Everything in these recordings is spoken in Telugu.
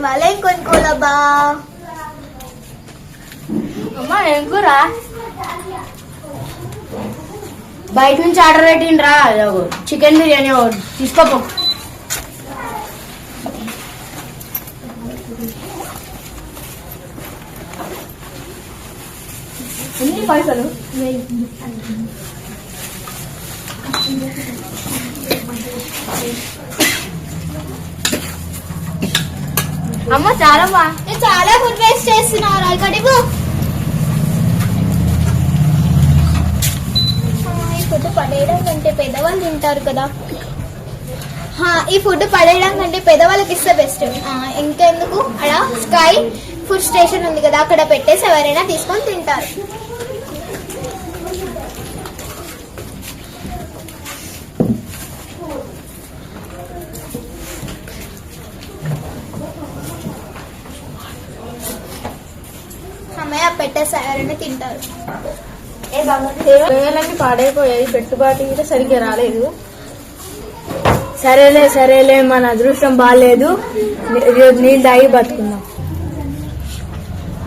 ఇవాళ ఏం కొనుక్కోవాలబ్బా? అమ్మా ఏం కూర? బయట నుంచి ఆర్డర్ పెట్టిండ్రా చికెన్ బిర్యానీ తీసుకోపో. ఎన్ని పైసలు? అమ్మ చాలమ్మా, చాలా ఫుడ్ వేస్ట్ చేస్తున్నారు. ఇక్కడ ఈ ఫుడ్ పడేయడం కంటే పెద్దవాళ్ళు తింటారు కదా. ఈ ఫుడ్ పడేయడం కంటే పెద్దవాళ్ళకి ఇస్తే బెస్ట్. ఇంకెందుకు, అక్కడ స్కై ఫుడ్ స్టేషన్ ఉంది కదా, అక్కడ పెట్టేసి ఎవరైనా తీసుకొని తింటారు. అమ్మయ్య పెట్టేసి ఎవరైనా తింటారు. కూరగాయలన్నీ పాడైపోయాయి, పెట్టుబాటు కూడా సరిగ్గా రాలేదు. సరేలే మన అదృష్టం బాగాలేదు, నీళ్ళు తాగి బతుకుందాం.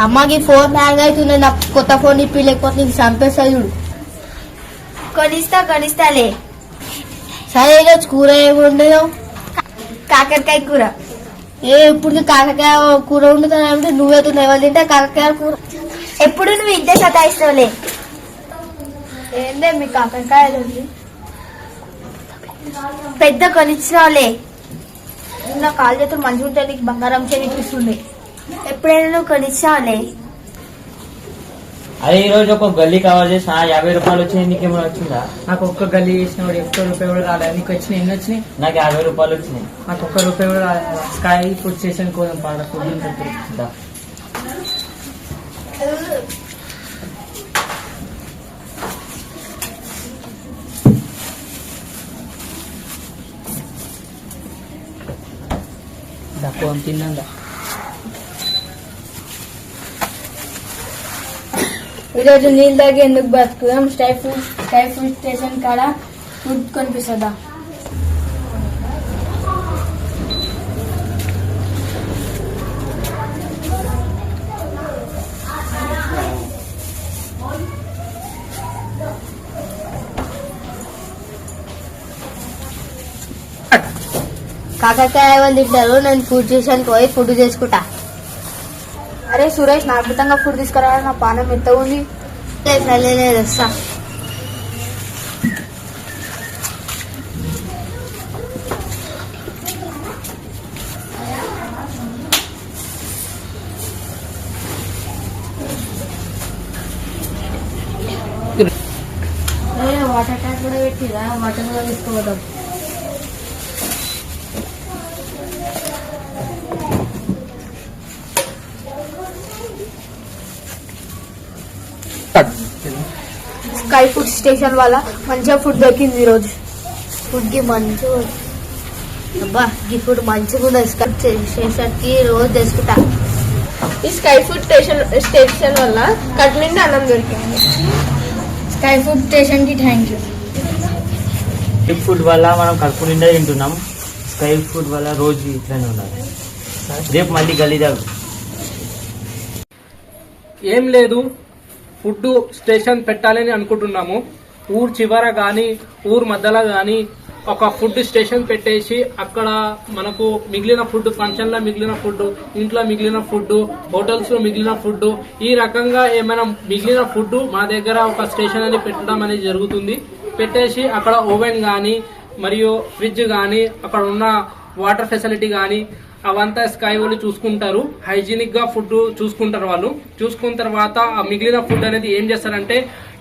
అమ్మకి ఫోన్ హ్యాంగ్ అవుతుంది, నాకు కొత్త ఫోన్ ఇప్పి, లేకపోతే నీకు చంపేస్తా చూడు. కొనిస్తాలే. సరే ఈరోజు కూర ఏముండదు? కాకరకాయ కూర. ఎప్పుడు కాకరకాయ కూర వండుతానంటే నువ్వైతే ఎవరు తింటే కాకరకాయ కూర. ఎప్పుడు నువ్వు ఇంతే సతాయిస్తావులే. ఏందే మీ కాకరకాయలు పెద్ద కొనిచ్చినావులే. నా కాలు చేతులు మంచిగా ఉంటే నీకు బంగారం చేయిస్తుంది. ఎప్పుడైనా నువ్వు కొనిచ్చినావులే. అదే ఈ రోజు ఒక గల్లీ కవర్ చేసిన 50 రూపాయలు వచ్చినాయి. నీకేమైనా వచ్చిందా? నాకు ఒక్క గల్లీ చేసిన వాడు 1 రూపాయి కూడా రాలేదు. నీకు వచ్చినాయి? ఎన్ని వచ్చినాయి? నాకు 50 రూపాయలు వచ్చినాయి. నాకు 1 రూపాయి కూడా రాలేదు. స్కై ఫుడ్ స్టేషన్ కోసం పాడ ఫుడ్ ఉంటుంది. ఫోన్ తిన్నా. ఈరోజు నీళ్ళు తాగి ఎందుకు బతుకుదాం? స్కై ఫుడ్ స్టేషన్ కాడ ఫుడ్ కొనిపిస్తుందా? కాకరకాయ వాళ్ళు తింటారు, నేను ఫుడ్ స్టేషన్కి పోయి ఫుడ్ చేసుకుంటా. అరే సురేష్, నా అద్భుతంగా ఫుడ్ తీసుకురా, నా పానం ఎంత ఉంది. లేదు వస్తా. వాటర్ ట్యాంక్ కూడా పెట్టిరా, వాటర్ కూడా తీసుకోవద్దాం. స్కై ఫుడ్ స్టేషన్ వల్ల మంచిగా ఫుడ్ దొరికింది ఈరోజు. ఫుడ్ కి మంచిగా అబ్బా, ఈ ఫుడ్ మంచిగా ఉంది. స్కై స్టేషన్ కి రోజు తెచ్చుకుంటా. ఈ స్కై ఫుడ్ స్టేషన్ వల్ల కడుపు నిండా అన్నం దొరికింది. స్కై ఫుడ్ స్టేషన్ కి థ్యాంక్ యూ. స్కై ఫుడ్ వల్ల మనం కడుపు నిండా తింటున్నాం. స్కై ఫుడ్ వల్ల రోజు ఇట్లానే ఉండాలి. రేపు మళ్ళీ గలీదారు. ఏం లేదు, ఫుడ్ స్టేషన్ పెట్టాలని అనుకుంటున్నాము. ఊరు చివర గాని ఊరు మధ్యలో గాని ఒక ఫుడ్ స్టేషన్ పెట్టేసి అక్కడ మనకు మిగిలిన ఫుడ్, ఫంక్షన్ లో మిగిలిన ఫుడ్, ఇంట్లో మిగిలిన ఫుడ్, హోటల్స్ లో మిగిలిన ఫుడ్, ఈ రకంగా ఏమైనా మిగిలిన ఫుడ్ మా దగ్గర ఒక స్టేషన్ అని పెట్టడం అనేది జరుగుతుంది. పెట్టేసి అక్కడ ఓవెన్ గాని మరియు ఫ్రిడ్జ్ గాని అక్కడ ఉన్న వాటర్ ఫెసిలిటీ గాని అవంతా స్కై వాళ్ళు చూసుకుంటారు. హైజీనిక్ గా ఫుడ్ చూసుకుంటారు. వాళ్ళు చూసుకున్న తర్వాత ఆ మిగిలిన ఫుడ్ అనేది ఏం చేస్తారంటే,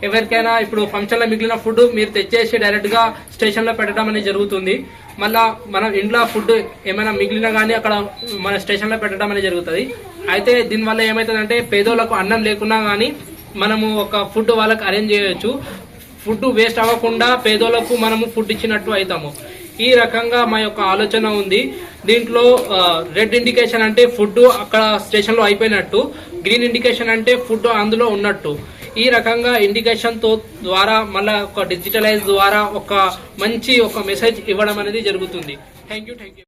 ఎవరికైనా ఇప్పుడు ఫంక్షన్ లో మిగిలిన ఫుడ్ మీరు తెచ్చేసి డైరెక్ట్ గా స్టేషన్ లో పెట్టడం అనేది జరుగుతుంది. మళ్ళా మనం ఇంట్లో ఫుడ్ ఏమైనా మిగిలిన గానీ అక్కడ మన స్టేషన్ లో పెట్టడం అనేది జరుగుతుంది. అయితే దీనివల్ల ఏమవుతుందంటే, పేదోళ్లకు అన్నం లేకున్నా గానీ మనము ఒక ఫుడ్ వాళ్ళకి అరేంజ్ చేయొచ్చు. ఫుడ్ వేస్ట్ అవ్వకుండా పేదోళ్లకు మనము ఫుడ్ ఇచ్చినట్టు అవుతాము. ఈ రకంగా మా యొక్క ఆలోచన ఉంది. దీంట్లో రెడ్ ఇండికేషన్ అంటే ఫుడ్ అక్కడ స్టేషన్ లో అయిపోయినట్టు, గ్రీన్ ఇండికేషన్ అంటే ఫుడ్ అందులో ఉన్నట్టు. ఈ రకంగా ఇండికేషన్ తో ద్వారా మళ్ళా ఒక డిజిటలైజ్ ద్వారా ఒక మంచి ఒక మెసేజ్ ఇవ్వడం అనేది జరుగుతుంది. Thank you.